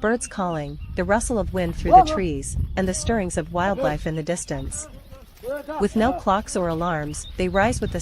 birds calling, the rustle of wind through the trees, and the stirrings of wildlife in the distance. With no clocks or alarms, they rise with the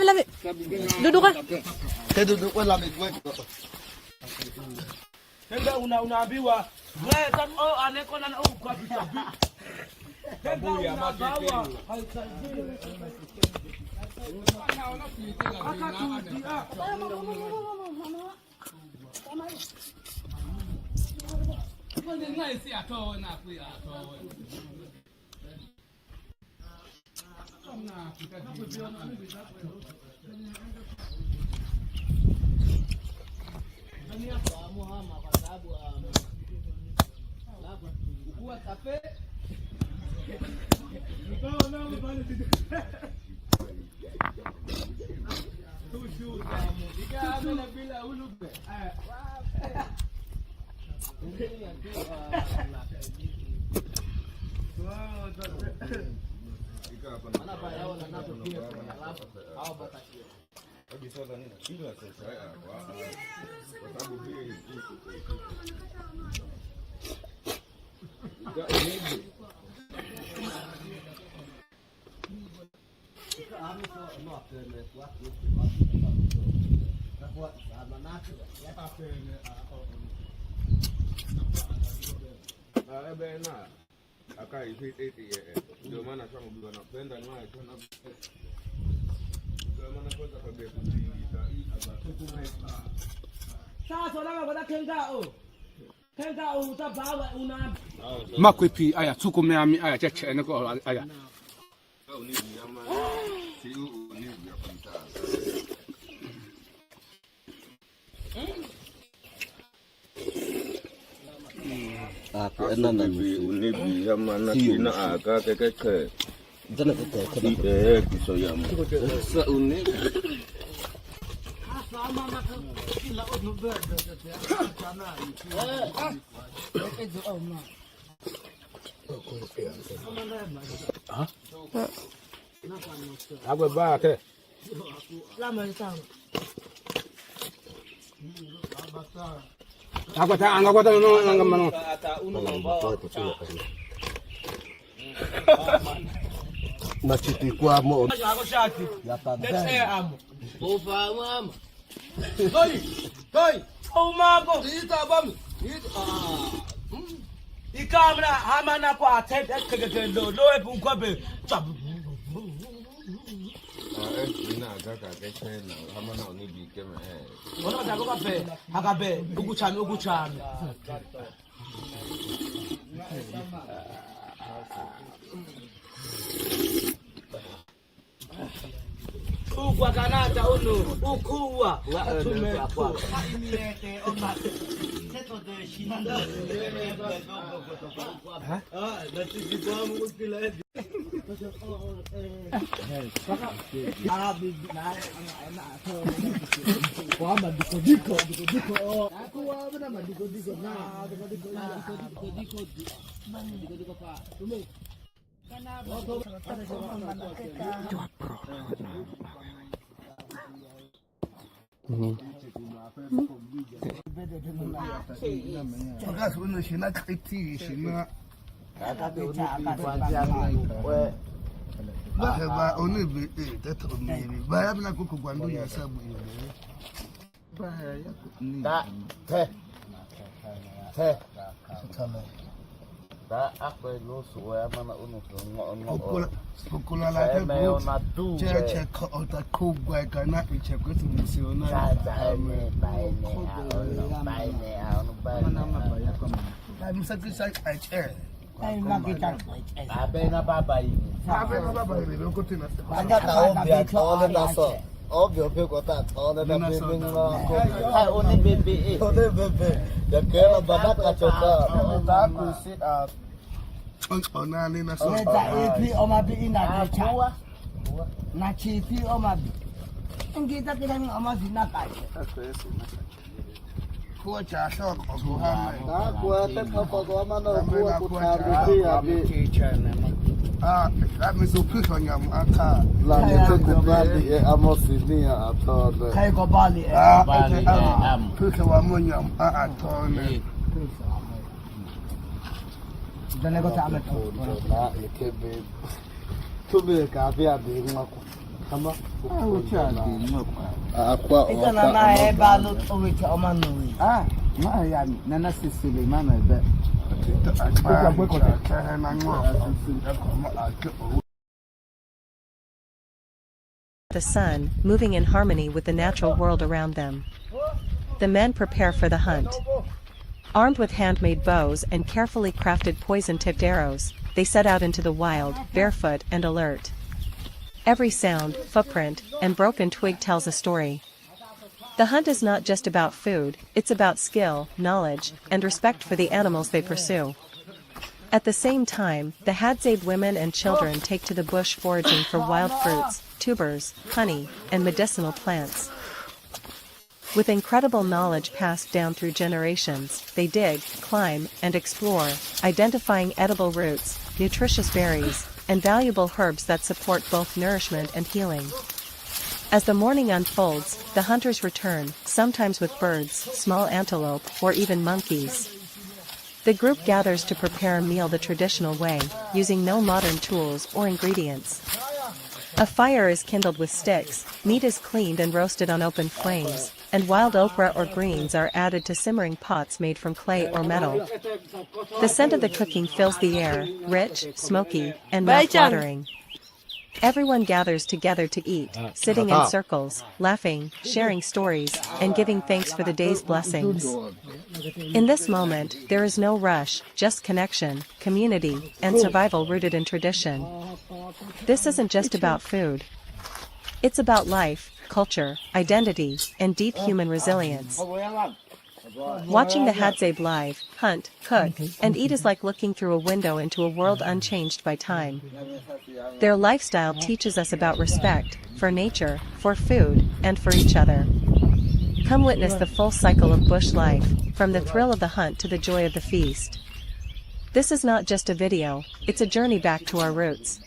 Lave. Duduk ah. Duduk lami gue. Tenda unaambiwa wewe kama aneko na kwa vitabu. Tenda unabawa haisaidii. Makwepi aya tukumeami aya cheche neko aya Aku enak ni mana kena agak keke. Jangan keke bisa ya. Seunik. Aku baca. Lama itu. Aku tak no. Masih kuah mo. Aku syati. Ya tak. Amo. Bofa mama. Koi. Oh mago. Ita bam. Ikamera hamana kwa tete keke lo e bunkwabe. Ina Hakabe, ukuchami. Ukwa kanata unu, ukuwa. Ovvio che quota toda da only baby the girl babaka choka ta ku sit up ona ni na so Epi oma bi ina cha na chipi oma bi ngita kidani oma bi na kai ko cha so ko ha ta ko ta ko ko ma no ko ta bi ya bi that means you push on your aka la ne ko bali e amosini atode kai ko bali push wa mo nyam atone dane ko ta amet na ekebe to be ka bi abi ngako kama ko cha di ngako akwa ita na na e balu o wi cha oma no wi ma ya nana sisile mana be The sun, moving in harmony with the natural world around them. The men prepare for the hunt. Armed with handmade bows and carefully crafted poison-tipped arrows, they set out into the wild, barefoot and alert. Every sound, footprint, and broken twig tells a story. The hunt is not just about food, it's about skill, knowledge, and respect for the animals they pursue. At the same time, the Hadzabe women and children take to the bush foraging for wild fruits, tubers, honey, and medicinal plants. With incredible knowledge passed down through generations, they dig, climb, and explore, identifying edible roots, nutritious berries, and valuable herbs that support both nourishment and healing. As the morning unfolds, the hunters return, sometimes with birds, small antelope, or even monkeys. The group gathers to prepare a meal the traditional way, using no modern tools or ingredients. A fire is kindled with sticks, meat is cleaned and roasted on open flames, and wild okra or greens are added to simmering pots made from clay or metal. The scent of the cooking fills the air, rich, smoky, and mouth-watering. Everyone gathers together to eat, sitting in circles, laughing, sharing stories, and giving thanks for the day's blessings. In this moment, there is no rush, just connection, community, and survival rooted in tradition. This isn't just about food. It's about life, culture, identity, and deep human resilience. Watching the Hadzabe live, hunt, cook, and eat is like looking through a window into a world unchanged by time. Their lifestyle teaches us about respect, for nature, for food, and for each other. Come witness the full cycle of bush life, from the thrill of the hunt to the joy of the feast. This is not just a video, it's a journey back to our roots.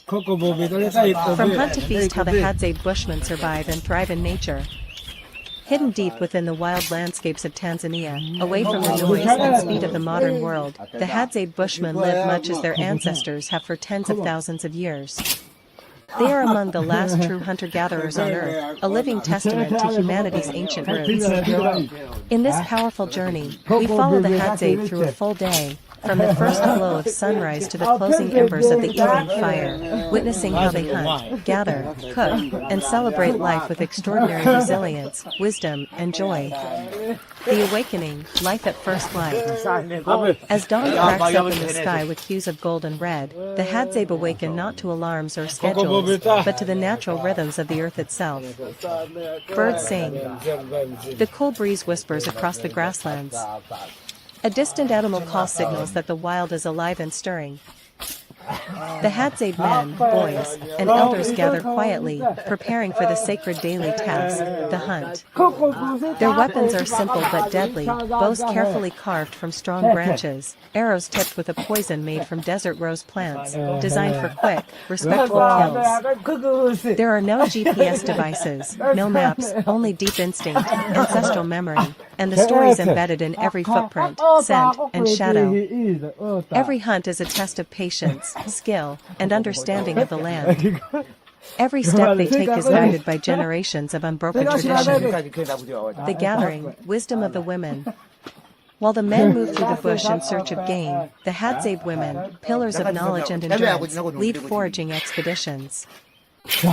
From hunt to feast, how the Hadzabe Bushmen survive and thrive in nature. Hidden deep within the wild landscapes of Tanzania, away from the noise and speed of the modern world, the Hadzabe Bushmen live much as their ancestors have for tens of thousands of years. They are among the last true hunter-gatherers on Earth, a living testament to humanity's ancient roots. In this powerful journey, we follow the Hadzabe through a full day, from the first glow of sunrise to the closing embers of the evening fire, witnessing how they hunt, gather, cook, and celebrate life with extraordinary resilience, wisdom, and joy. The awakening, life at first light. As dawn cracks open the sky with hues of gold and red, the Hadzabe awaken not to alarms or schedules, but to the natural rhythms of the earth itself. Birds sing. The cool breeze whispers across the grasslands. A distant animal call signals that the wild is alive and stirring. The Hadzabe men, boys, and elders gather quietly, preparing for the sacred daily task, the hunt. Their weapons are simple but deadly, bows carefully carved from strong branches, arrows tipped with a poison made from desert rose plants, designed for quick, respectful kills. There are no GPS devices, no maps, only deep instinct, ancestral memory, and the stories embedded in every footprint, scent, and shadow. Every hunt is a test of patience, skill, and understanding of the land. Every step they take is guided by generations of unbroken tradition. The gathering, wisdom of the women. While the men move through the bush in search of game, the Hadzabe women, pillars of knowledge and endurance, lead foraging expeditions.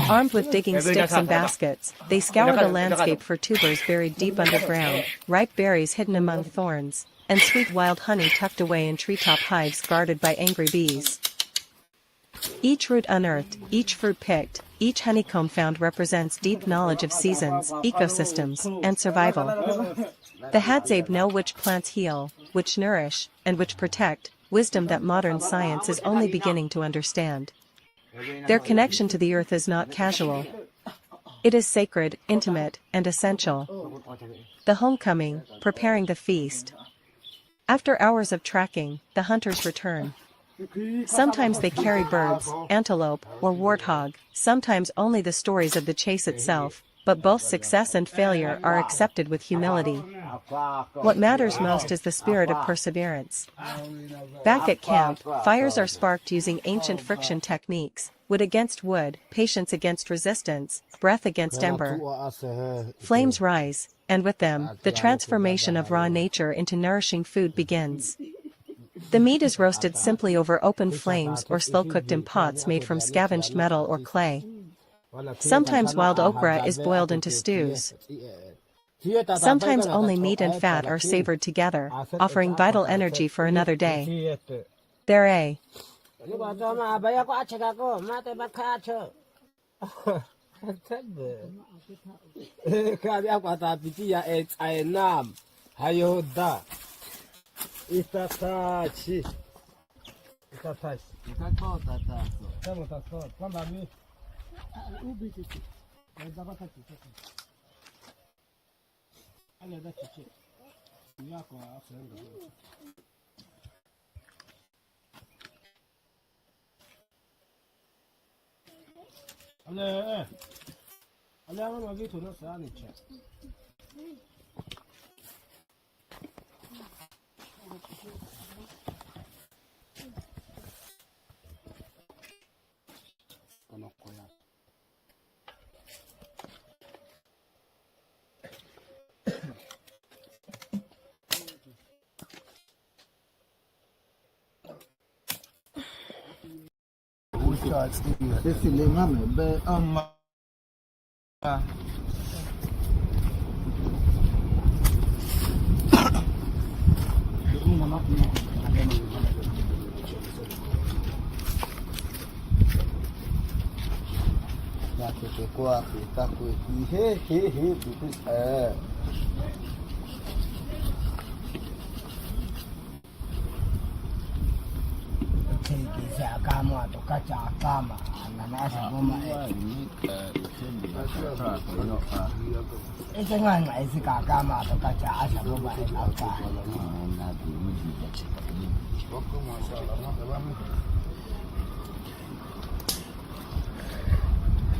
Armed with digging sticks and baskets, they scour the landscape for tubers buried deep underground, ripe berries hidden among thorns, and sweet wild honey tucked away in treetop hives guarded by angry bees. Each root unearthed, each fruit picked, each honeycomb found represents deep knowledge of seasons, ecosystems, and survival. The Hadzabe know which plants heal, which nourish, and which protect, wisdom that modern science is only beginning to understand. Their connection to the earth is not casual. It is sacred, intimate, and essential. The homecoming, preparing the feast. After hours of tracking, the hunters return. Sometimes they carry birds, antelope, or warthog, sometimes only the stories of the chase itself, but both success and failure are accepted with humility. What matters most is the spirit of perseverance. Back at camp, fires are sparked using ancient friction techniques, wood against wood, patience against resistance, breath against ember. Flames rise, and with them, the transformation of raw nature into nourishing food begins. The meat is roasted simply over open flames or slow-cooked in pots made from scavenged metal or clay. Sometimes wild okra is boiled into stews. Sometimes only meat and fat are savored together, offering vital energy for another day. There a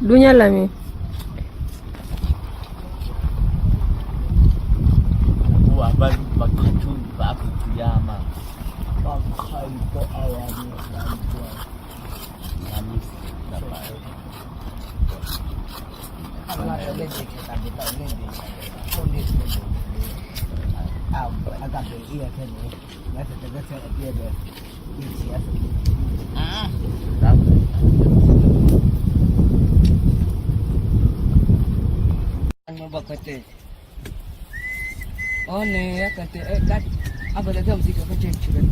Dunya lami. Agabe here can you? That's a idea there. Yes. Ano ba kate? Oh ne, kate kat apa dah tahu sih kau cek cuba.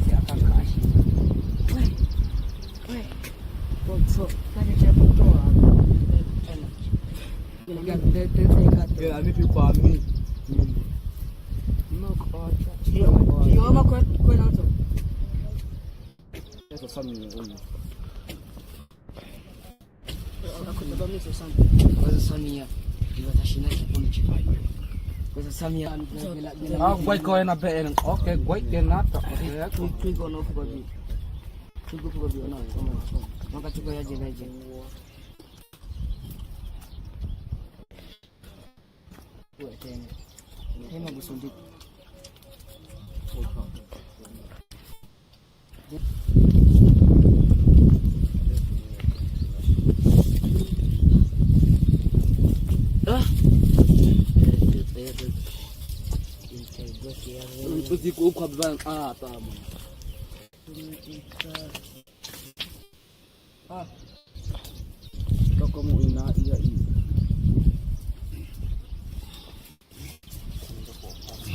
Si akan kasih. Wei. Botso, kan dia foto ah. Ya, ami pi kwa mi. No kwacha. Yo ma kwa na to. Eso sami ni uno. Aku tak tahu mesti sam. Kau samia. Dia tak sini pun cipai. Kau samia. Gwai ko na be en. Okay, gwai ke na ta. Kui kau no fugabi. Kui fugabi na. Maka cukup aja aja. Buat tanya. Ini mau disuntik. Pasti ko kwa bang apa mo. Kau mau ina iya iya.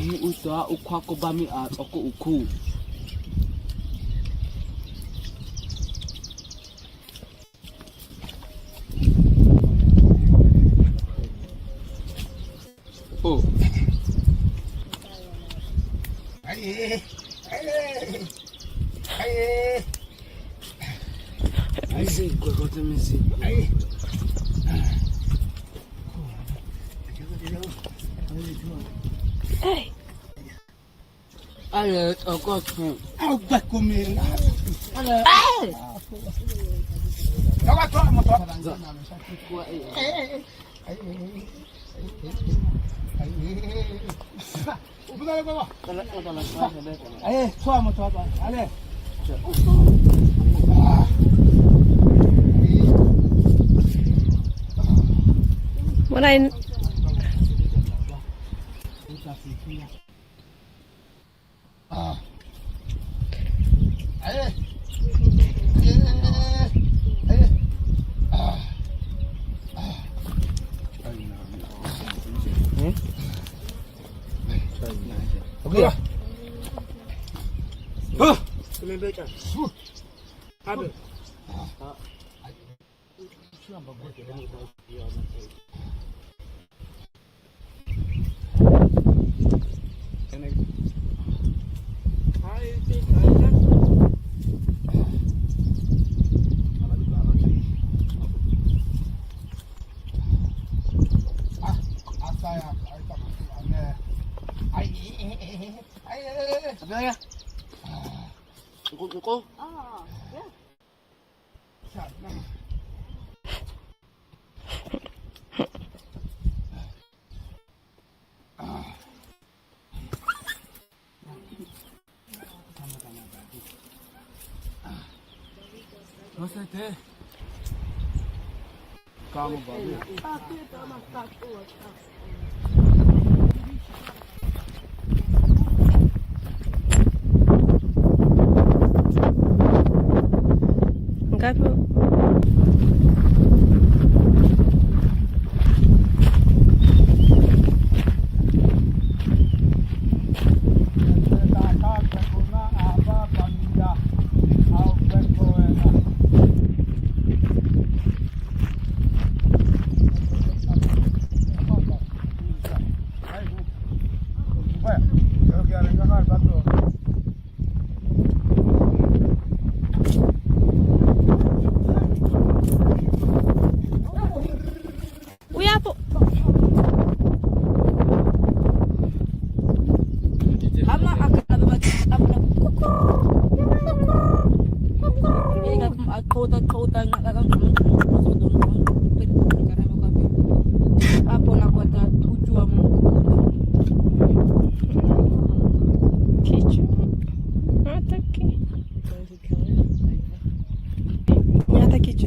Ni usa ukwa ko bami a oko uku. Oh. Misi, kau kata misi. Ayo, aku tu. Au tak kumin. Kau tu mau tu. Eh, suah mau tu apa? Ale. Marahin. Okay. Semembeca. Abe. Apa ya? Uko. Ya. Masa teh. Kamu bagus. Aku tak masak kuat. Ngapi? Uyapo. Ama akan apa ingat kota nak akan apa nak kota tujuan Kichu. Mata aqui. Mata kichu.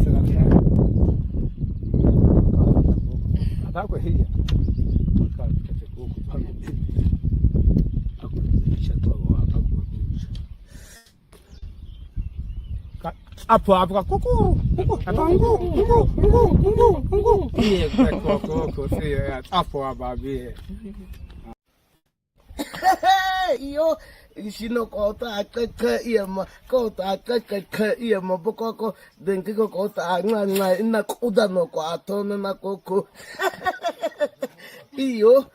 Tá com a ria. Apo apo kuku. Kuku. Iye ko se apo ababe. Iyo shino kota ka iyama kota ka iyama bokoko denki ko kota nga ina kuda no ko atone na koko iyo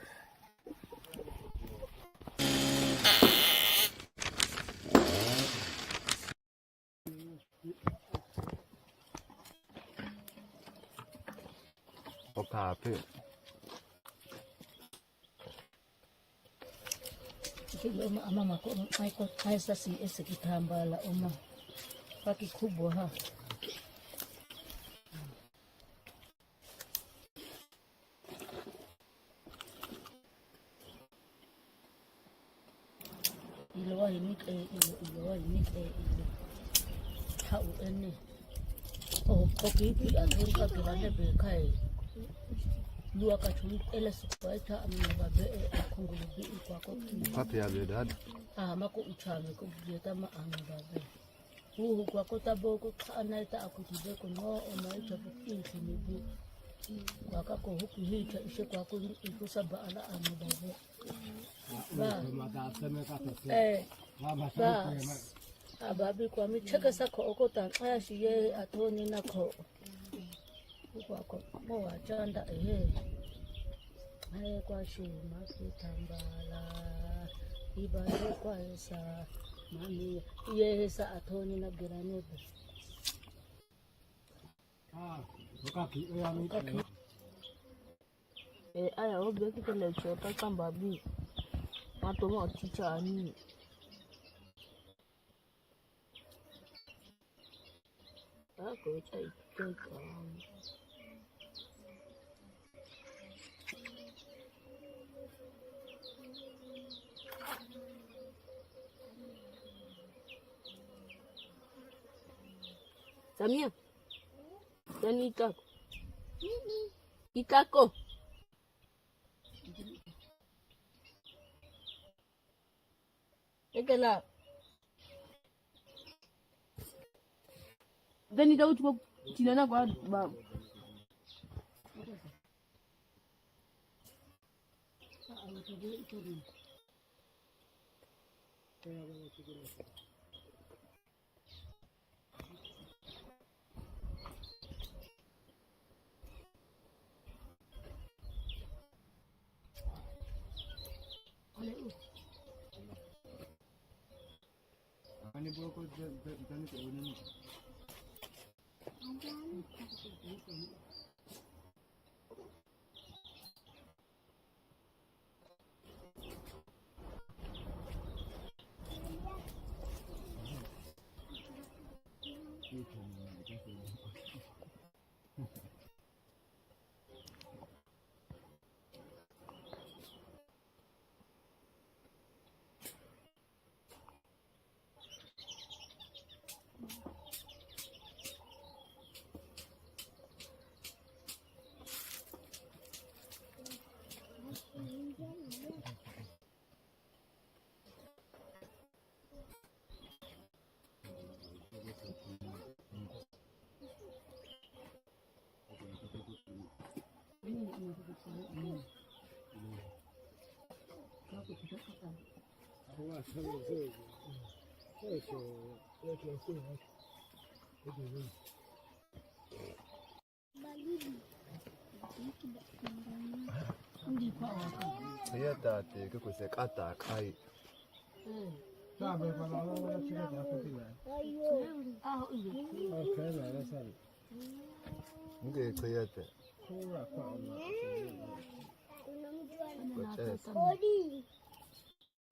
Okape. Kilo ama mako maiko kaisa si ese kitambala oma paki kubwa ha ilo wa imike ilo ha ene o koki adurka ke bane be kai lua ka chuni ele supaita amna be akongulu bi kwa ko Papi ya bedad. mako uchame ko dieta ma angabe uhu kwa kota boko kana ita akutibe ko no ona ita bukinti ni bu kwa kako huku hita ishe kwa ko ikusa ba ala angabe ba ba ababi kwa mi cheka sako okota aya shiye atoni nako kwa ko mo wachanda kwa shuma kitambala ibale kwa esa mami yesa atoni na granebe aya obe kitele chota kamba bi matomo teacher ani ako chai Samia, yani itako. Itako. Ekela. Then ita utuko chinana kwa ba. Ani boko dani ko woni. Ya tate ke ko se kata kai. Sabe para la hora chica de acotilla. Okay, la sale. Nge ko yate. Kura kwa Allah.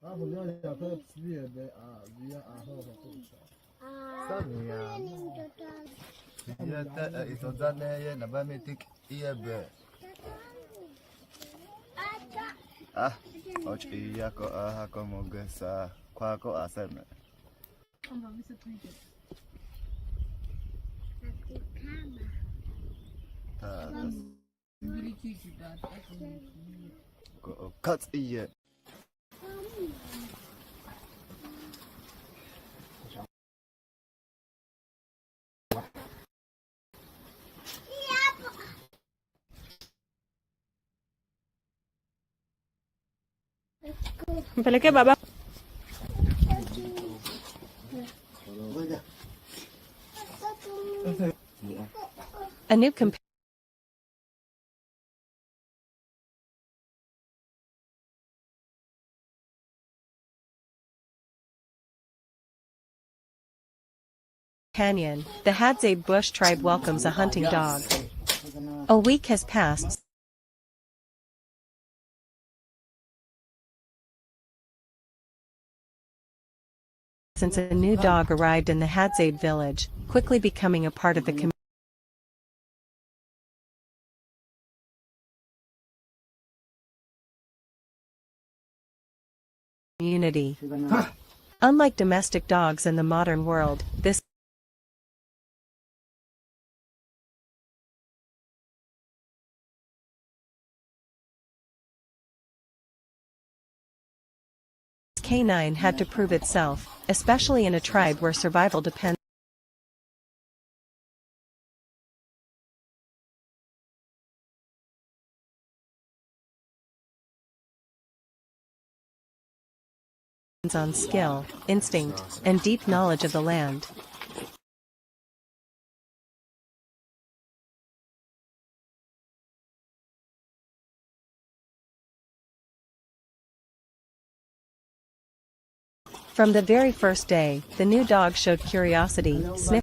Hapo leo ya kwa tsibie be via aho kwa. Samia. Ya ta isozane ye na ba metik iya be. Och iya ko ko mogesa kwa ko aseme. Ko kat iya. Mpelekee baba. A new companion the Hadzabe bush tribe welcomes a hunting dog. A week has passed since a new dog arrived in the Hadzabe village, quickly becoming a part of the community. Unlike domestic dogs in the modern world, this canine had to prove itself, especially in a tribe where survival depends on skill, instinct, and deep knowledge of the land. From the very first day, the new dog showed curiosity, sniffing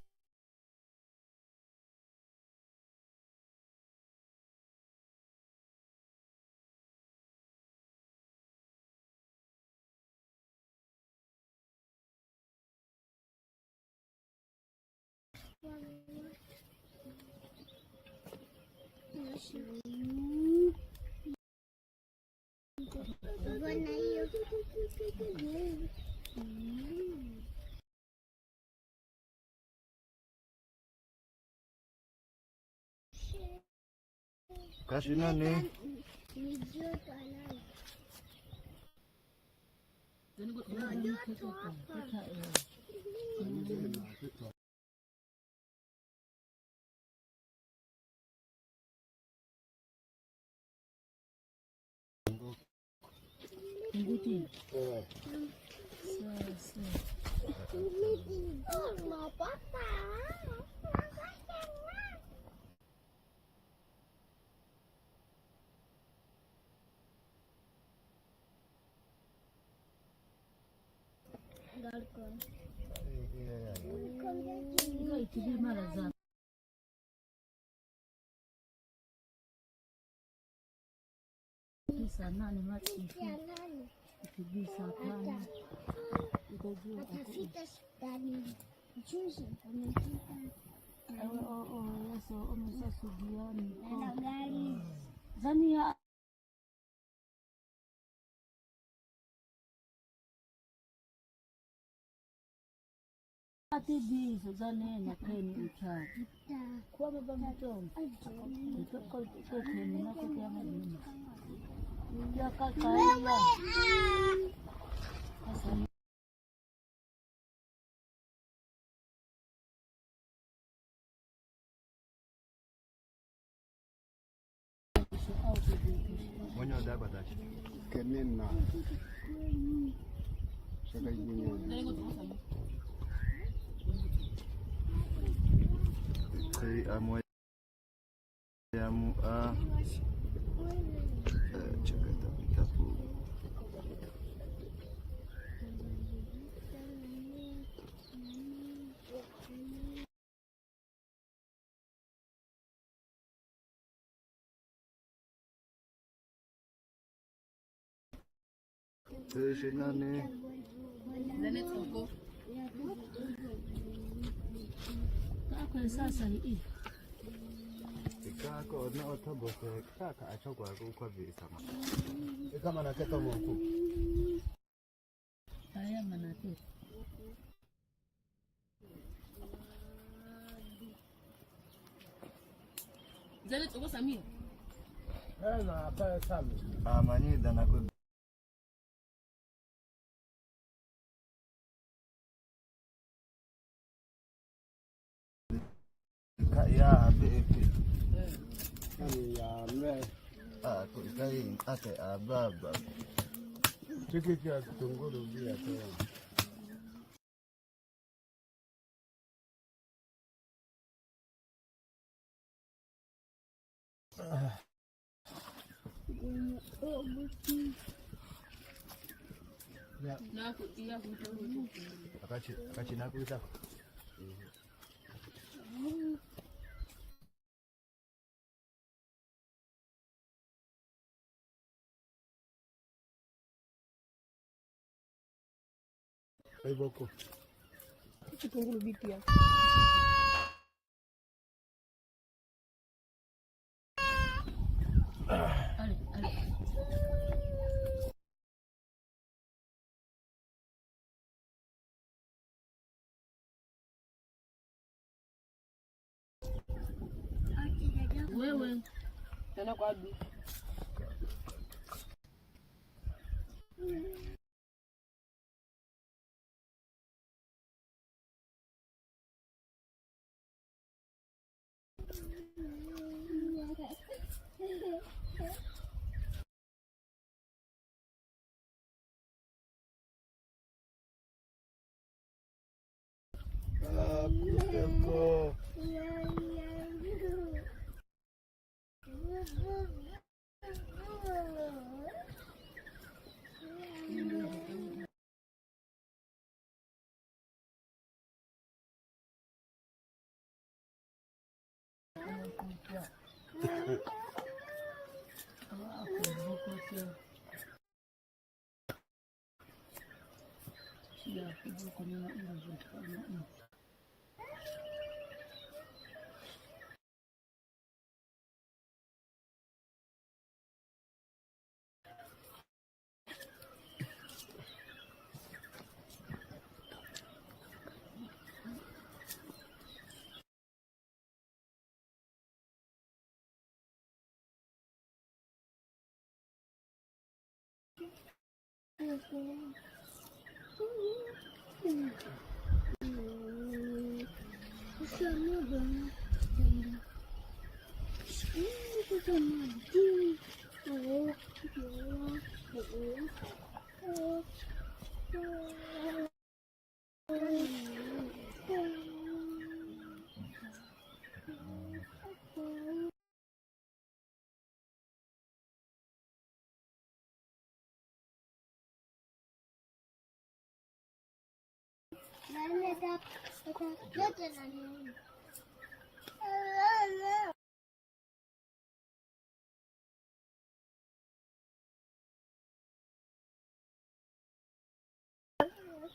Kasi nani? Mwenye dapat aja. Kenin na. Saka yun. Kay amo yamu cakap tak tahu. Terus nani? Kako na otobo se kaka achokwa kwa visa ma. Kama na keto mku. Haya manati. Zale tsoko Samir. Na pa Samir. Amani dana ko ya BAP. Ya me. Ko kai ate ababa. Tikiti ya kitunguru pia tena. Akachi nakuita. Iboko. Kitunguru bipia. Wewe. Tena kwa adu.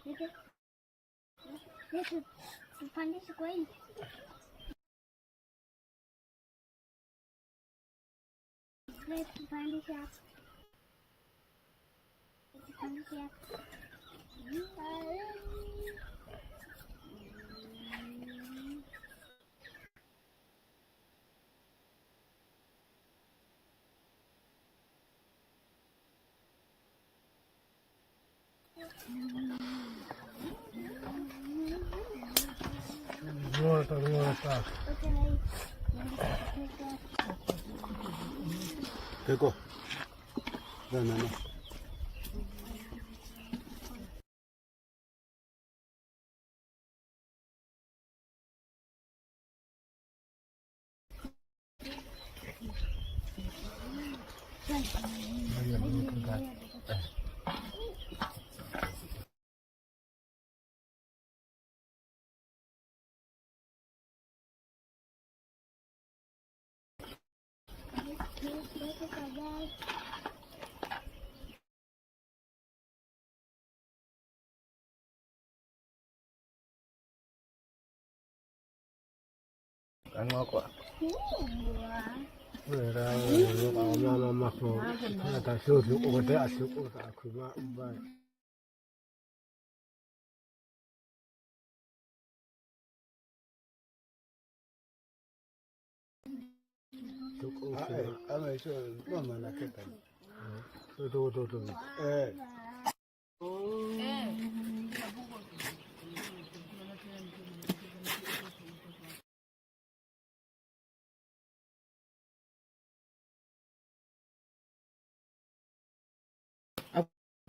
Kuteko. Tupandishe kwa hii. Tupandishe hapa. Tupandishe hapa. Teko. No. Ano ako?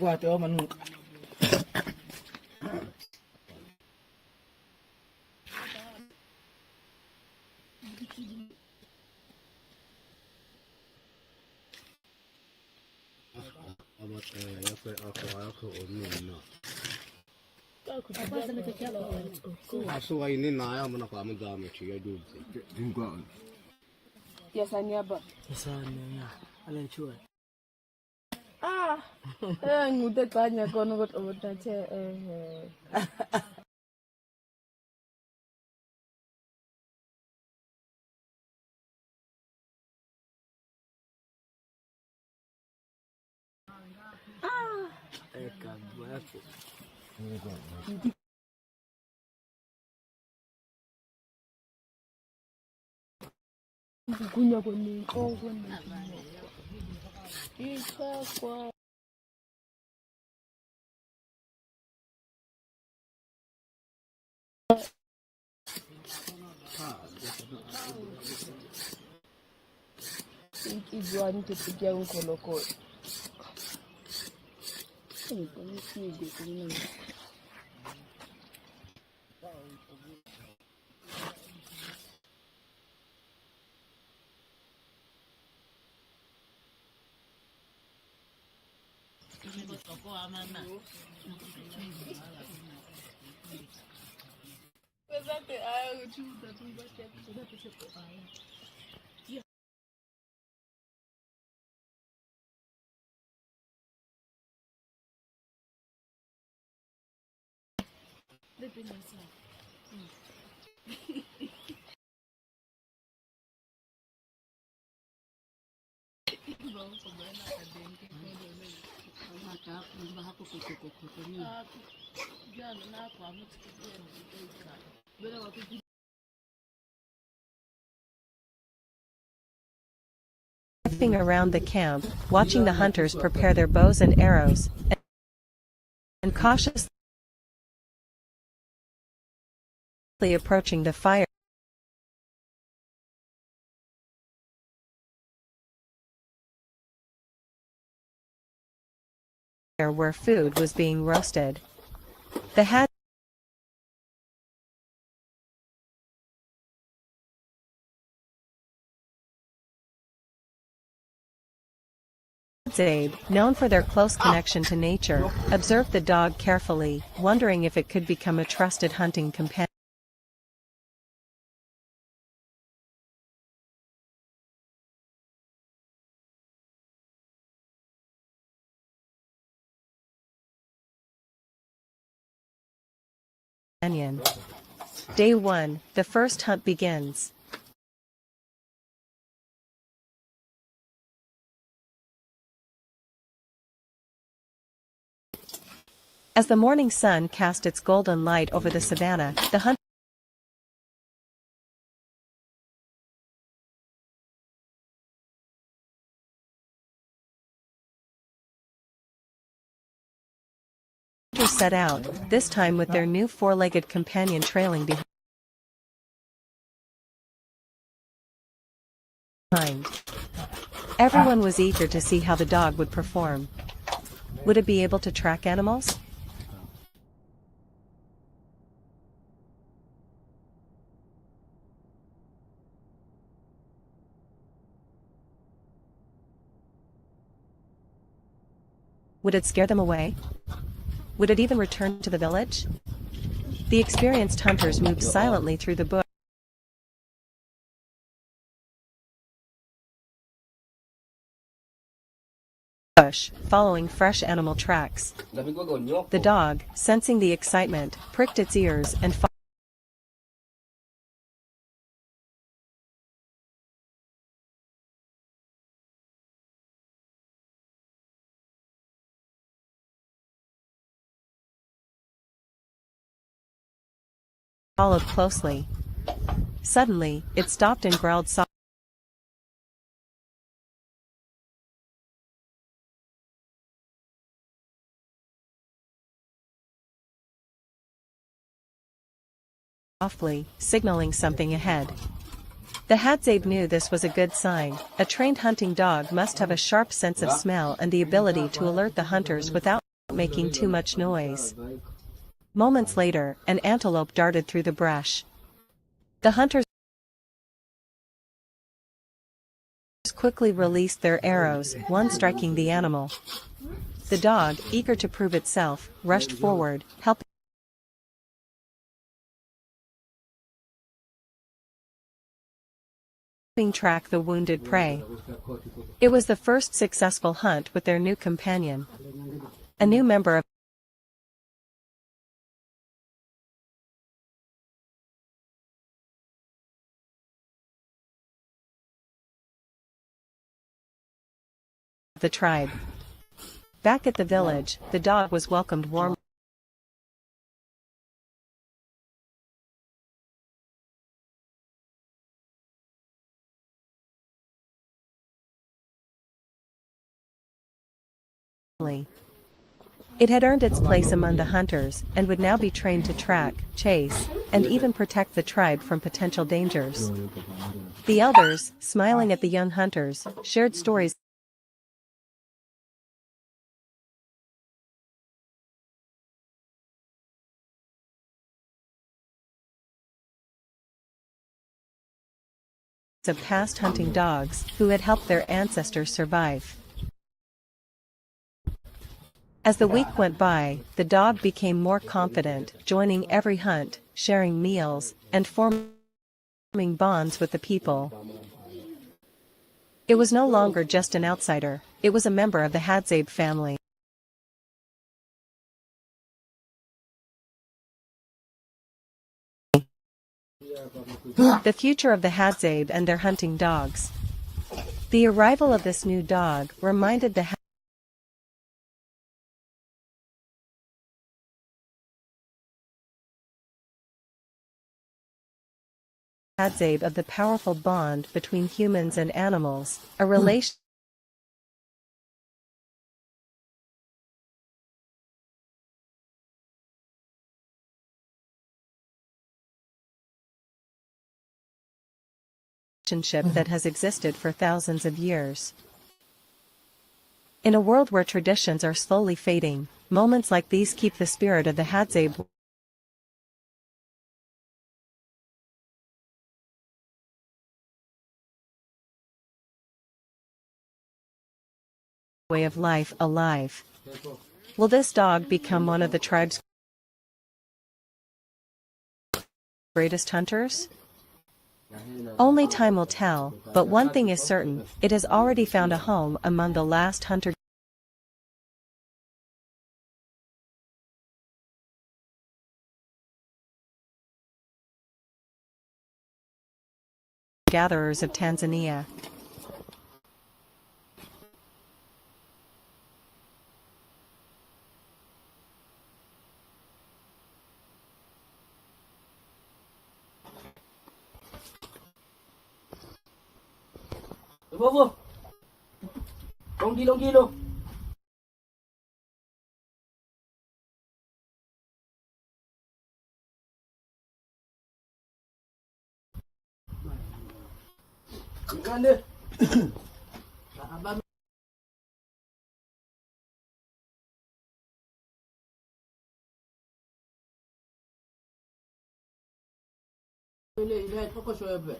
Qua tới mình Aso ini na ya mana kwa mga me chi ya du. Yes, I never. Sana alin chua. Ngudet tanya kono got obat che Eka buat. kunya koni koni. Isa kwa Ikizwani tupigia unkoloko. Drifting around the camp, watching the hunters prepare their bows and arrows, and cautiously approaching the fire where food was being roasted. The Hadzabe, known for their close connection to nature, observed the dog carefully, wondering if it could become a trusted hunting companion. Day 1, the first hunt begins. As the morning sun cast its golden light over the savanna, the hunters set out, this time with their new four-legged companion trailing behind. Everyone was eager to see how the dog would perform. Would it be able to track animals? Would it scare them away? Would it even return to the village? The experienced hunters moved silently through the bush, following fresh animal tracks. The dog, sensing the excitement, pricked its ears and followed closely. Suddenly, it stopped and growled softly, signaling something ahead. The Hadzabe knew this was a good sign. A trained hunting dog must have a sharp sense of smell and the ability to alert the hunters without making too much noise. Moments later, an antelope darted through the brush. The hunters quickly released their arrows, one striking the animal. The dog, eager to prove itself, rushed forward, helping track the wounded prey. It was the first successful hunt with their new companion. A new member of the tribe. Back at the village, the dog was welcomed warmly. It had earned its place among the hunters, and would now be trained to track, chase, and even protect the tribe from potential dangers. The elders, smiling at the young hunters, shared stories of past hunting dogs, who had helped their ancestors survive. As the week went by, the dog became more confident, joining every hunt, sharing meals, and forming bonds with the people. It was no longer just an outsider, it was a member of the Hadzabe family. The future of the Hadzabe and their hunting dogs. The arrival of this new dog reminded the Hadzabe of the powerful bond between humans and animals, a relationship that has existed for thousands of years. In a world where traditions are slowly fading, moments like these keep the spirit of the Hadzabe way of life alive. Will this dog become one of the tribe's greatest hunters? Only time will tell, but one thing is certain, it has already found a home among the last hunter gatherers of Tanzania. Vô. Long đi luôn. Ăn đi. Ile poko shoyebe.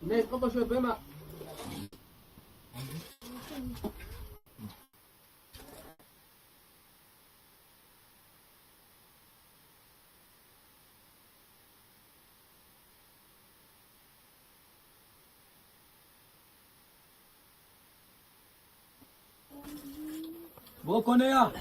Ile poko shoyebe ma. Bố con đây à?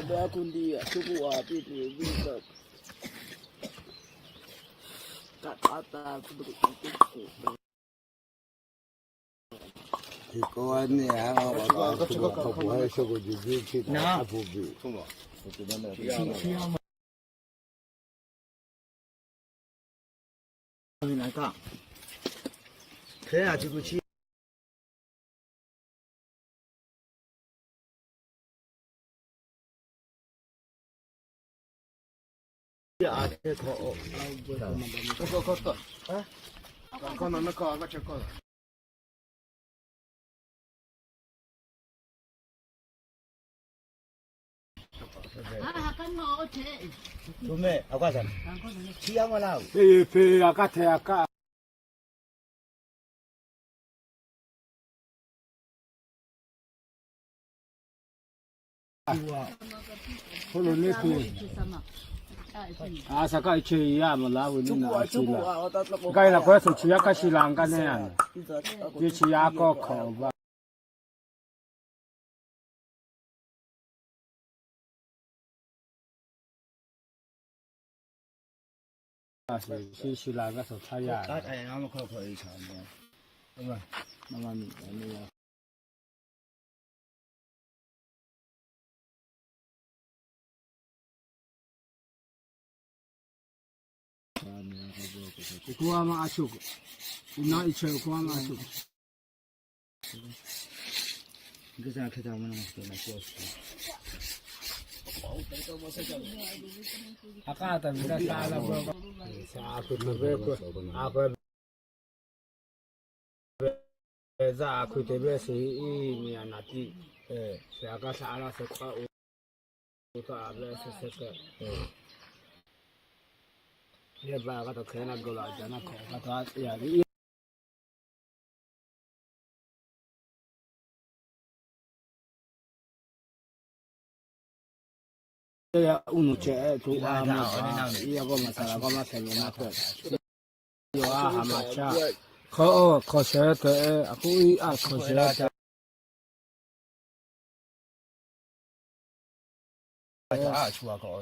Ada kundi suku api tu bisa. Kata begitu. Ikoani hao kwa shughuli jiji na abubi. 그래야 지금 지 앞에 그거 그거는 그거 저거 도매 아까잖아 지양을 하고 배 아까 대아까 홀로네 아 사카 이치야 몰라우니나 아치라 가이라 거서 치야카 시랑가네 이 치야코 코바 시시라가서 차야 아무 거 있잖아 나만 아니야 kuama asuk ina iche kuama asuk 그래서 계좌만 먹고 나 쉬었어 akata bisa sala bro sa aku tebe ko aku za aku tebe si ini anati se aka sala se ka uta able se ka ye ba ka to kena gola jana ko ka to ya ya uno che tu ama ya go masala go masala na ko yo a hamacha ko she te aku I a ko she te 아 좋아 거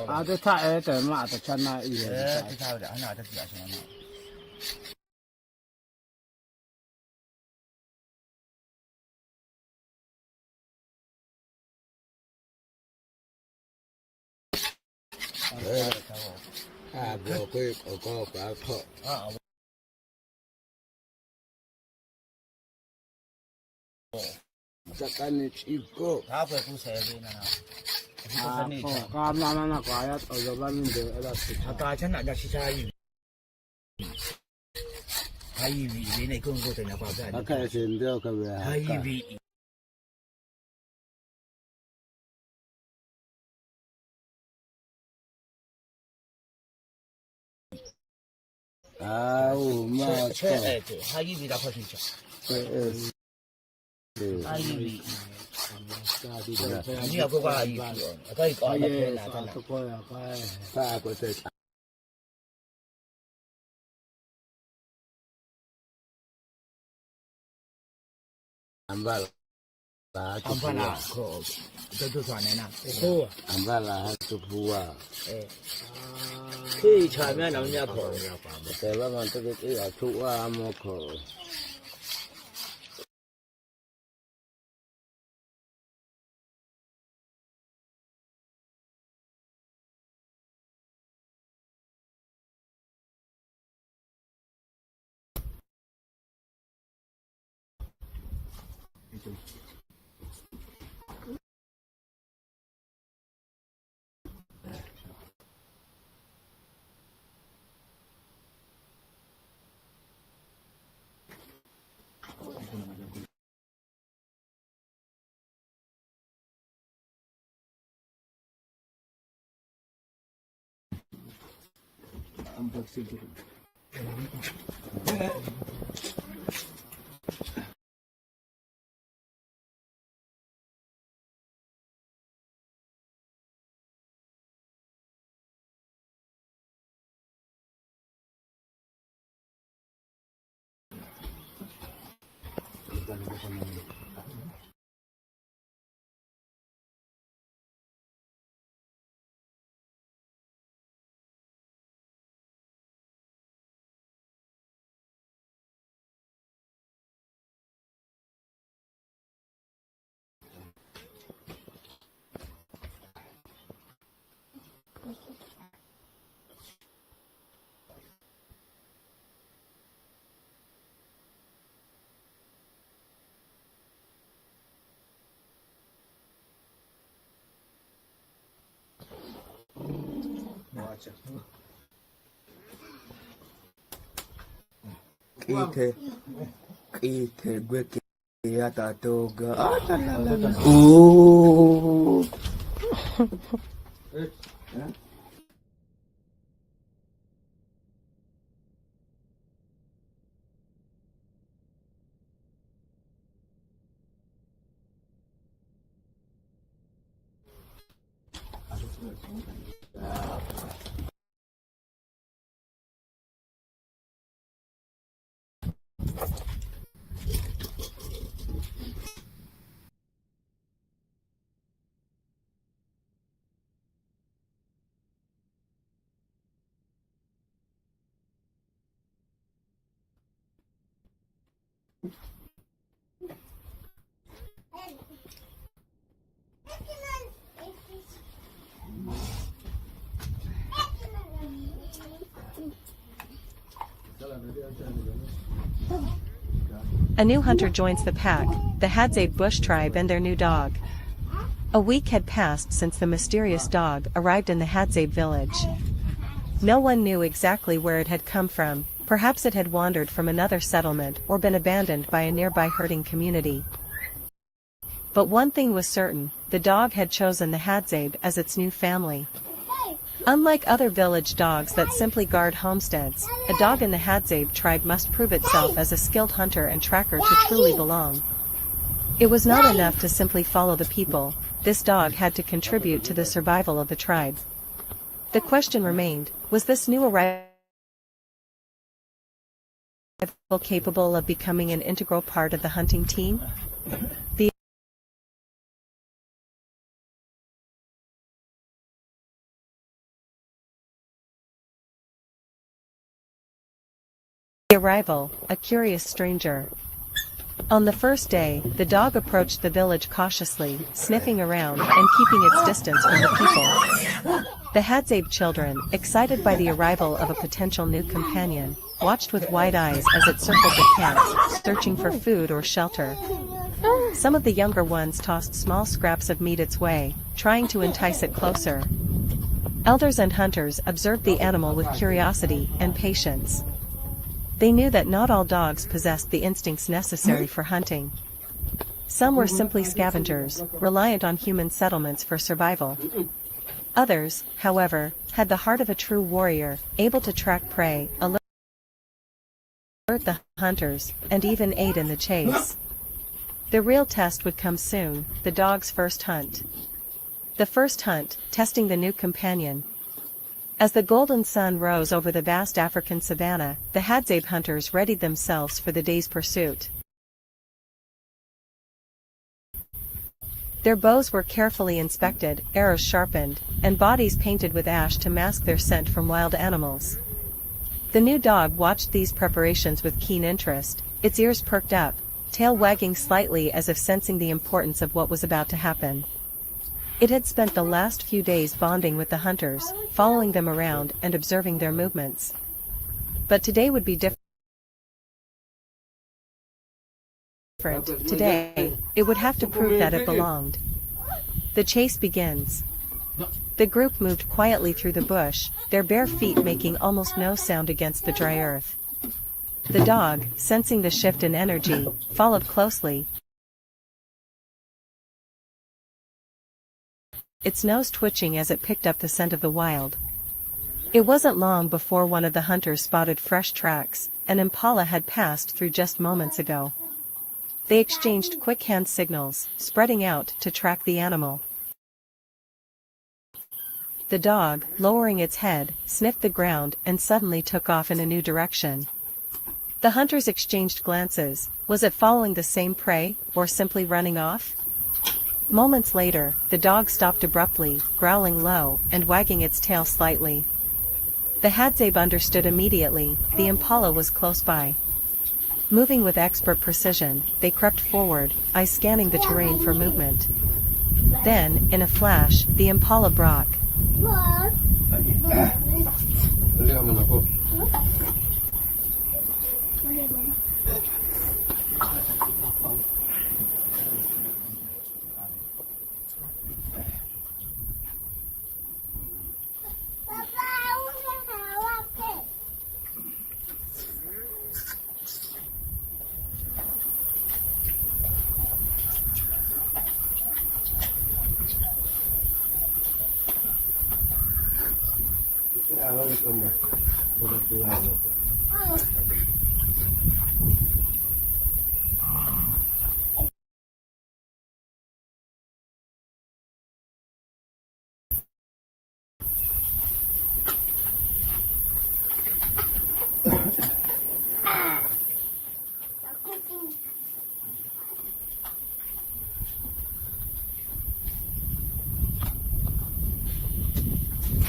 a de ta e te ma ta chana I 에 기타를 하나 더 주시면 뭐 거기 그거 가서 잠깐이 찍고 다음에 보세요 되나 ka na na ko ya to yo ba min de ala se 아까 전에 나 시사이 하이위 얘네 그런 거 되냐 봐봐 aka se ndio ka be 하이위 아우 마 하이위다 훨씬 죠 하이위 아니야 그거 하이위 아까 이거 앞에 나타나 거야 가 다 그때 ambal 안파나 그 저도 전에나 ko ambal tu puwa 그 처음에 나오냐 거 te ba man te ke ya tu wa mo ko Kite gue kiyata toga. Oh. A new hunter joins the pack, the Hadzabe bush tribe and their new dog. A week had passed since the mysterious dog arrived in the Hadzabe village. No one knew exactly where it had come from, perhaps it had wandered from another settlement or been abandoned by a nearby herding community. But one thing was certain, the dog had chosen the Hadzabe as its new family. Unlike other village dogs that simply guard homesteads, a dog in the Hadzabe tribe must prove itself as a skilled hunter and tracker to truly belong. It was not enough to simply follow the people, this dog had to contribute to the survival of the tribe. The question remained, was this new arrival capable of becoming an integral part of the hunting team? The arrival, a curious stranger. On the first day, the dog approached the village cautiously, sniffing around and keeping its distance from the people. The Hadzabe children, excited by the arrival of a potential new companion, watched with wide eyes as it circled the camp, searching for food or shelter. Some of the younger ones tossed small scraps of meat its way, trying to entice it closer. Elders and hunters observed the animal with curiosity and patience. They knew that not all dogs possessed the instincts necessary for hunting. Some were simply scavengers, reliant on human settlements for survival. Others, however, had the heart of a true warrior, able to track prey, alert the hunters, and even aid in the chase. The real test would come soon, the dog's first hunt. The first hunt, testing the new companion. As the golden sun rose over the vast African savanna, the Hadzabe hunters readied themselves for the day's pursuit. Their bows were carefully inspected, arrows sharpened, and bodies painted with ash to mask their scent from wild animals. The new dog watched these preparations with keen interest, its ears perked up, tail wagging slightly as if sensing the importance of what was about to happen. It had spent the last few days bonding with the hunters, following them around and observing their movements. But today would be different. Today, it would have to prove that it belonged. The chase begins. The group moved quietly through the bush, their bare feet making almost no sound against the dry earth. The dog, sensing the shift in energy, followed closely, its nose twitching as it picked up the scent of the wild. It wasn't long before one of the hunters spotted fresh tracks. An impala had passed through just moments ago. They exchanged quick hand signals, spreading out to track the animal. The dog, lowering its head, sniffed the ground and suddenly took off in a new direction. The hunters exchanged glances. Was it following the same prey, or simply running off? Moments later, the dog stopped abruptly, growling low, and wagging its tail slightly. The Hadzabe understood immediately, the impala was close by. Moving with expert precision, they crept forward, eyes scanning the terrain for movement. Then, in a flash, the impala brought.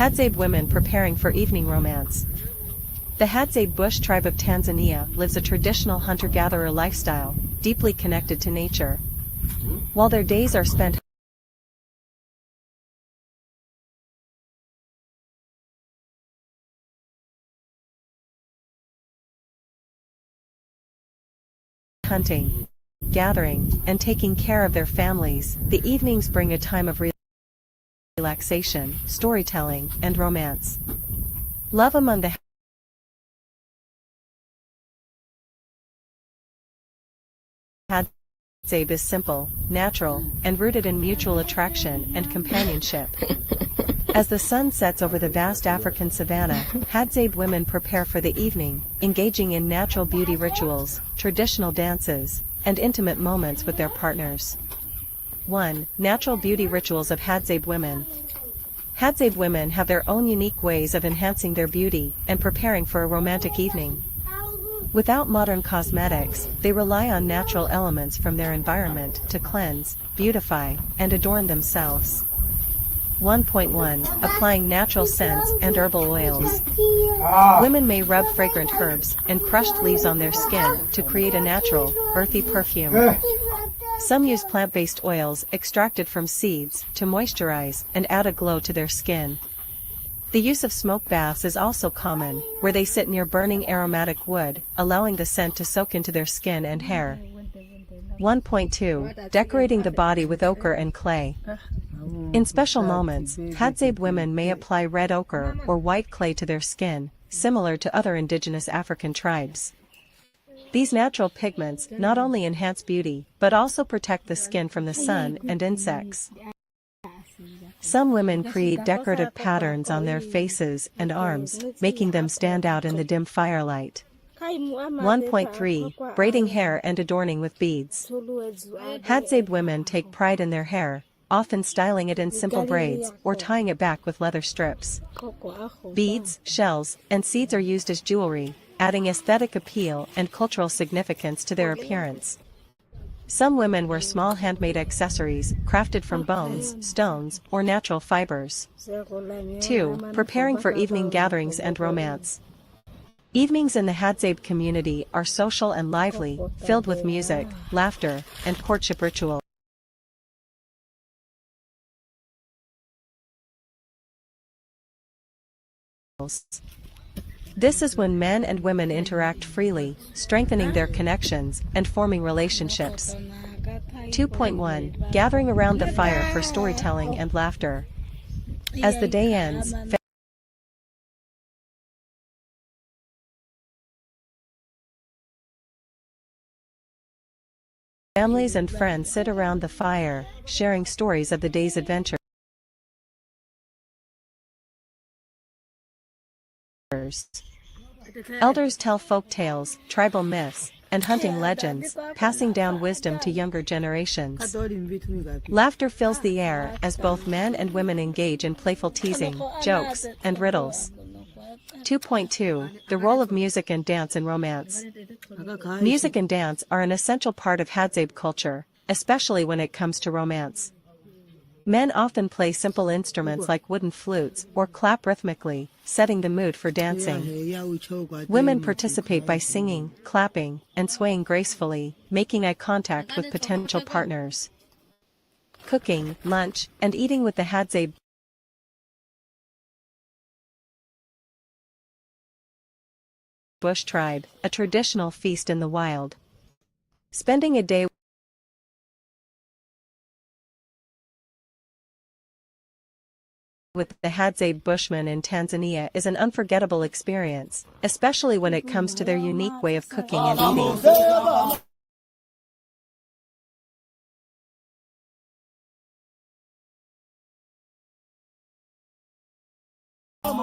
Hadzabe women preparing for evening romance. The Hadzabe Bush tribe of Tanzania lives a traditional hunter-gatherer lifestyle, deeply connected to nature. While their days are spent hunting, gathering, and taking care of their families, the evenings bring a time of relaxation, storytelling, and romance. Love among the Hadzabe is simple, natural, and rooted in mutual attraction and companionship. As the sun sets over the vast African savanna, Hadzabe women prepare for the evening, engaging in natural beauty rituals, traditional dances, and intimate moments with their partners. 1. Natural beauty rituals of Hadzabe women. Hadzabe women have their own unique ways of enhancing their beauty and preparing for a romantic evening. Without modern cosmetics, they rely on natural elements from their environment to cleanse, beautify, and adorn themselves. 1.1 Applying natural scents and herbal oils. Women may rub fragrant herbs and crushed leaves on their skin to create a natural, earthy perfume. Some use plant-based oils extracted from seeds to moisturize and add a glow to their skin. The use of smoke baths is also common, where they sit near burning aromatic wood, allowing the scent to soak into their skin and hair. 1.2 Decorating the body with ochre and clay. In special moments, Hadzabe women may apply red ochre or white clay to their skin, similar to other indigenous African tribes. These natural pigments not only enhance beauty, but also protect the skin from the sun and insects. Some women create decorative patterns on their faces and arms, making them stand out in the dim firelight. 1.3 Braiding hair and adorning with beads. Hadzabe women take pride in their hair, often styling it in simple braids or tying it back with leather strips. Beads, shells, and seeds are used as jewelry, adding aesthetic appeal and cultural significance to their appearance. Some women wear small handmade accessories, crafted from bones, stones, or natural fibers. 2. Preparing for evening gatherings and romance. Evenings in the Hadzabe community are social and lively, filled with music, laughter, and courtship rituals. This is when men and women interact freely, strengthening their connections and forming relationships. 2.1 Gathering around the fire for storytelling and laughter. As the day ends, families and friends sit around the fire, sharing stories of the day's adventures. Elders tell folk tales, tribal myths, and hunting legends, passing down wisdom to younger generations. Laughter fills the air as both men and women engage in playful teasing, jokes, and riddles. 2.2 The role of music and dance in romance. Music and dance are an essential part of Hadzabe culture, especially when it comes to romance. Men often play simple instruments like wooden flutes or clap rhythmically, setting the mood for dancing. Women participate by singing, clapping, and swaying gracefully, making eye contact with potential partners. Cooking, lunch, and eating with the Hadzabe Bush tribe, a traditional feast in the wild. Spending a day with the Hadzabe Bushmen in Tanzania is an unforgettable experience, especially when it comes to their unique way of cooking and eating.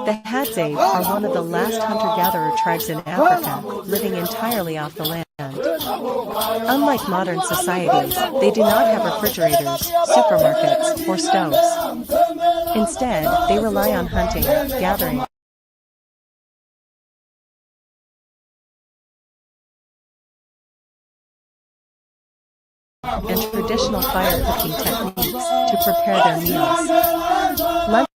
The Hadzabe are one of the last hunter-gatherer tribes in Africa, living entirely off the land. Unlike modern societies, they do not have refrigerators, supermarkets, or stoves. Instead, they rely on hunting, gathering, and traditional fire cooking techniques to prepare their meals. Lunch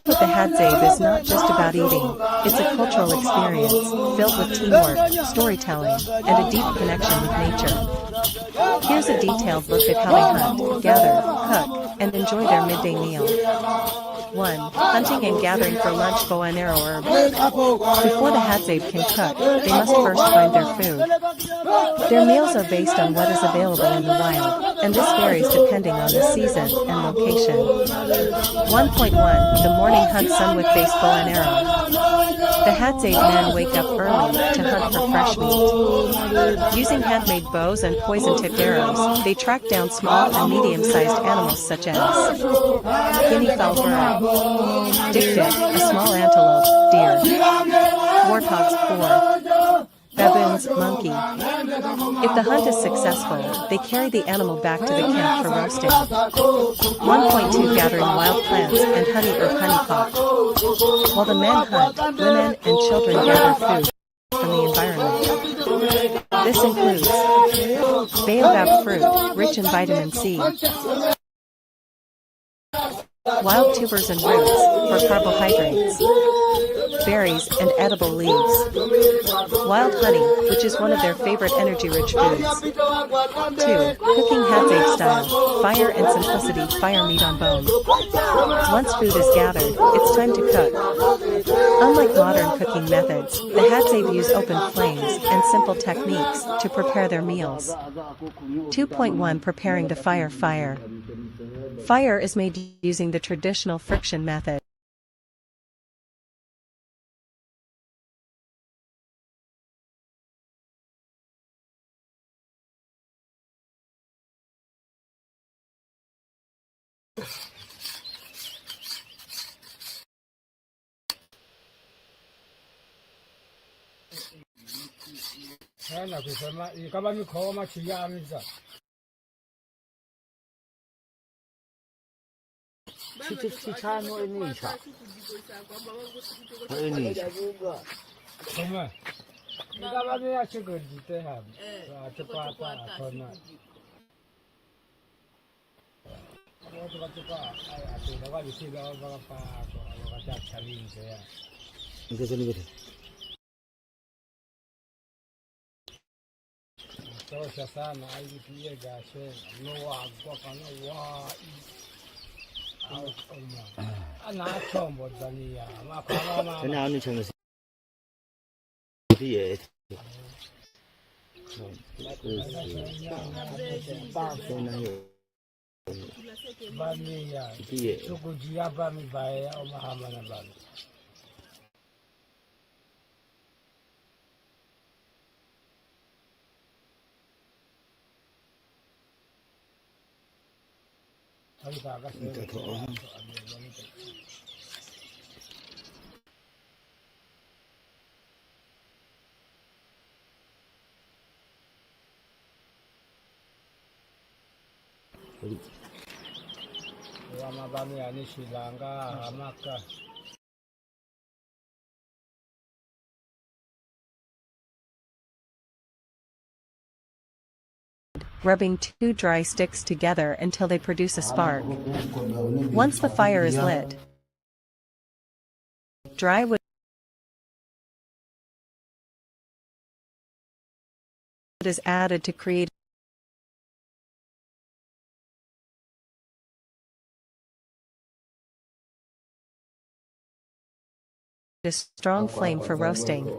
with the Hadzabe is not just about eating, it's a cultural experience, filled with teamwork, storytelling, and a deep connection with nature. Here's a detailed look at how they hunt, gather, cook, and enjoy their midday meal. 1. Hunting and gathering for lunch. Bow and arrow herb. Before the Hadzabe can cook, they must first find their food. Their meals are based on what is available in the wild, and this varies depending on the season and location. 1.1 The morning hunt. Sunwick-based bow and arrow. The Hadzabe men wake up early to hunt for fresh meat. Using handmade bows and poison-tipped arrows, they track down small and medium-sized animals such as guinea fowl bird, dik-dik, a small antelope, deer, warthogs, boar, baboons, monkey. If the hunt is successful, they carry the animal back to the camp for roasting. 1.2 Gathering wild plants and honey or honeypot. While the men hunt, women and children gather food from the environment. This includes baobab fruit, rich in vitamin C, wild tubers and roots, for carbohydrates, berries and edible leaves, wild honey, which is one of their favorite energy-rich foods. 2. Cooking Hadzabe style, fire and simplicity. Fire meat on bone. Once food is gathered, it's time to cook. Unlike modern cooking methods, the Hadzabe use open flames and simple techniques to prepare their meals. 2.1 Preparing the fire. Fire is made using the traditional friction method. Rubbing 2 dry sticks together until they produce a spark. Once the fire is lit, dry wood is added to create a strong flame for roasting.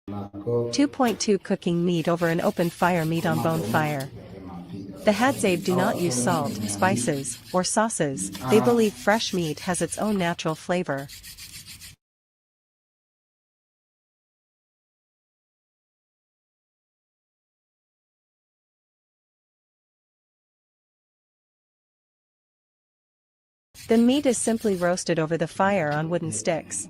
.2 Cooking meat over an open fire. Meat on bone fire. The Hadzabe do not use salt, spices, or sauces. They believe fresh meat has its own natural flavor. The meat is simply roasted over the fire on wooden sticks.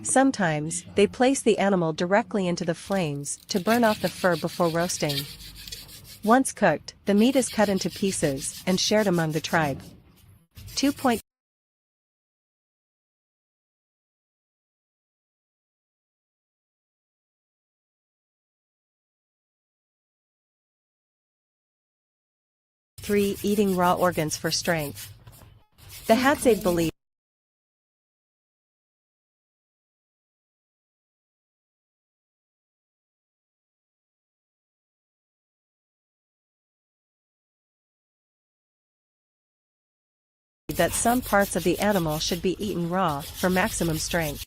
Sometimes, they place the animal directly into the flames to burn off the fur before roasting. Once cooked, the meat is cut into pieces and shared among the tribe. 2. Three, eating raw organs for strength. The Hadzabe believe that some parts of the animal should be eaten raw for maximum strength.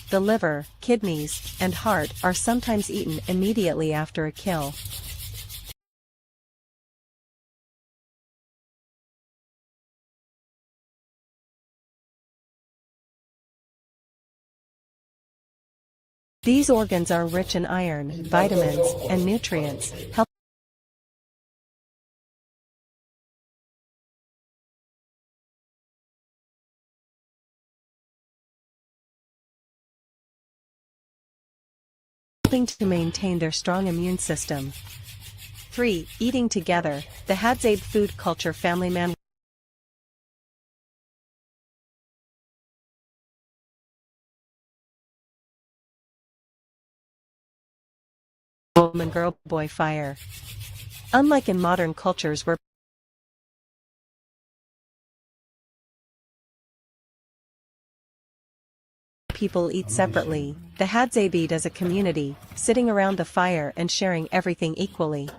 The liver, kidneys, and heart are sometimes eaten immediately after a kill. These organs are rich in iron, vitamins, and nutrients, helping to maintain their strong immune system. 3. Eating together. The Hadzabe food culture family man woman girl boy fire. Unlike in modern cultures where people eat separately, the Hadzabe eat as a community, sitting around the fire and sharing everything equally.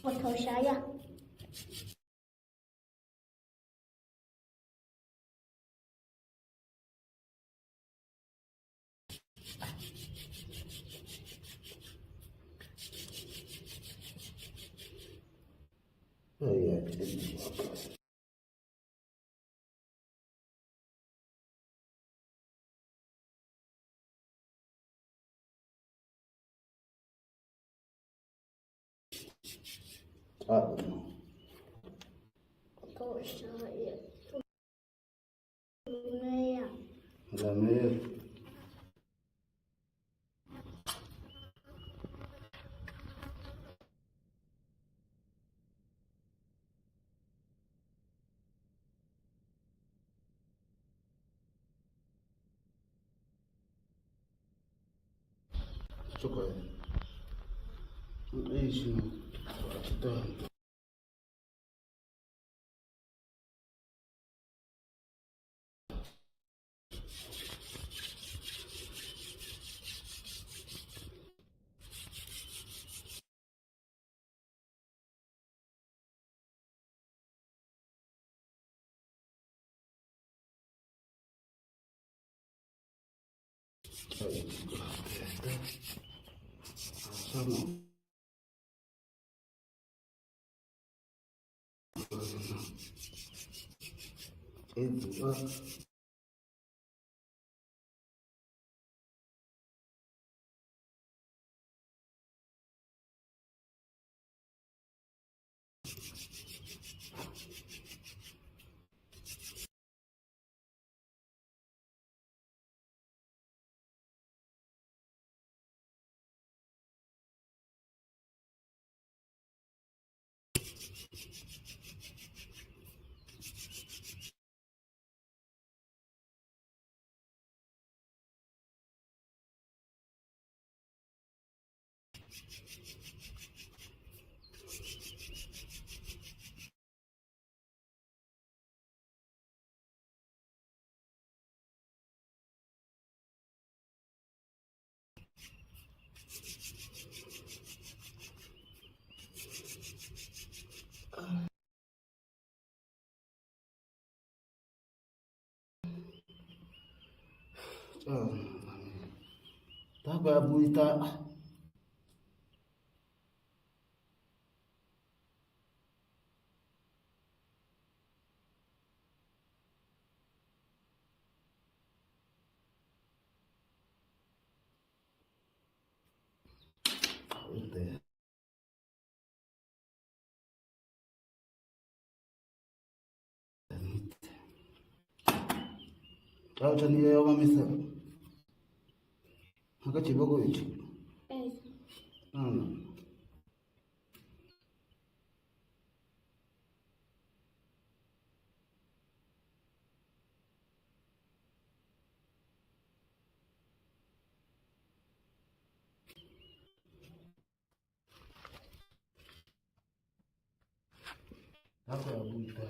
Foto saya. Foto saya. Tunai. Taga buita. Kau cani ya orang misal. Haka ciba ko itu. Taga buita.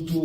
Tu.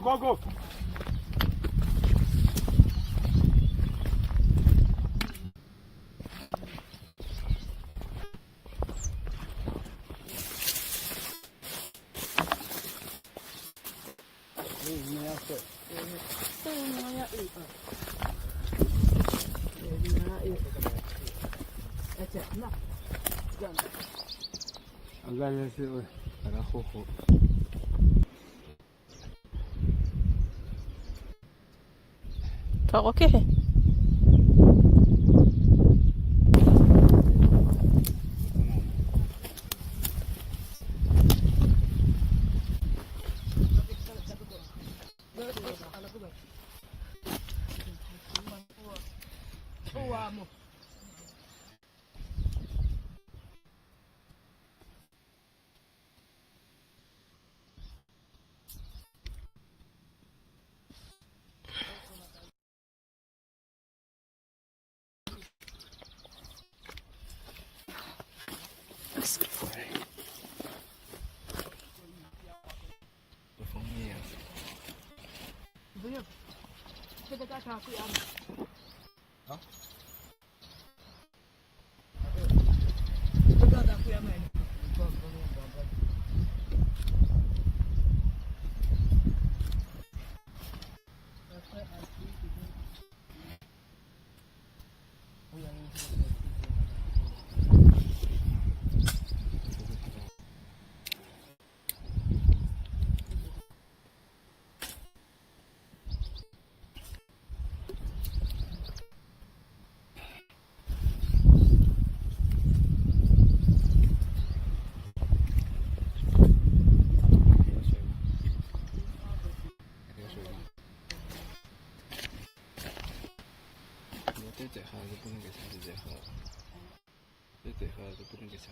Go, go. Angalia sio ana hoho. طب اوكي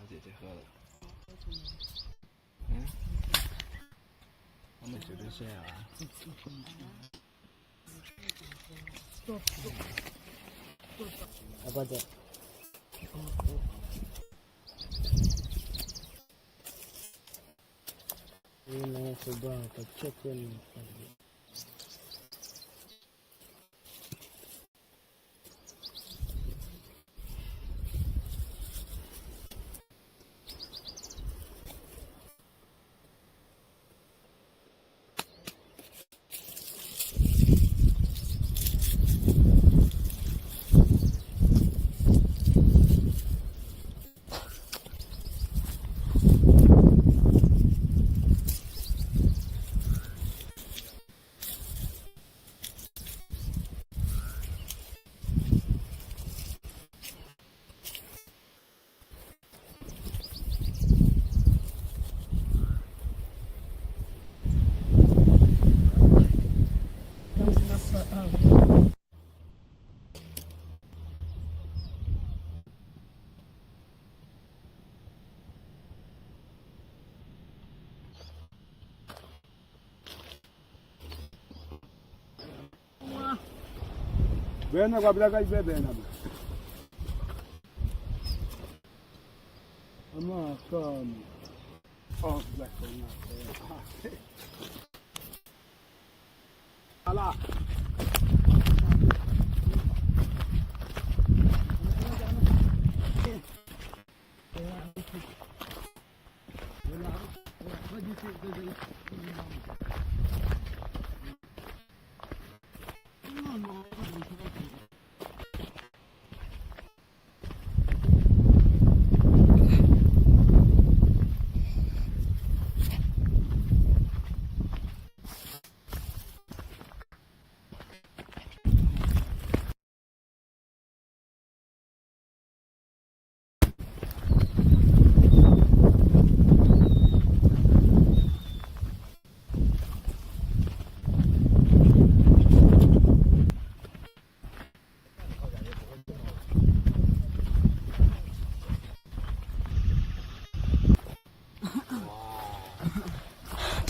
姐姐喝了。嗯，我们绝对睡了啊。Apa tu? Ini sudah kecil. Bena kwa bila kai bena. Ama come. Oh, black one. Ala.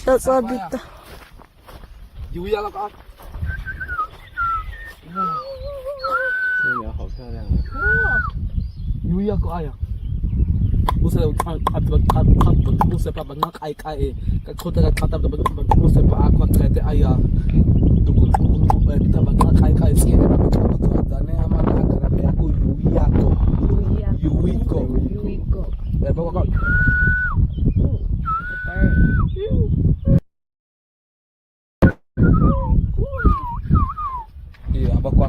That's a bit. 游呀了啊！这鸟好漂亮啊！游呀个哎呀！不是他不是把那开开诶，他的他的不是把阿夸开的哎呀，都他把那开开些，那么他呢ama na karabe yako yuiko. Eh bawa kau. Iya, bawa.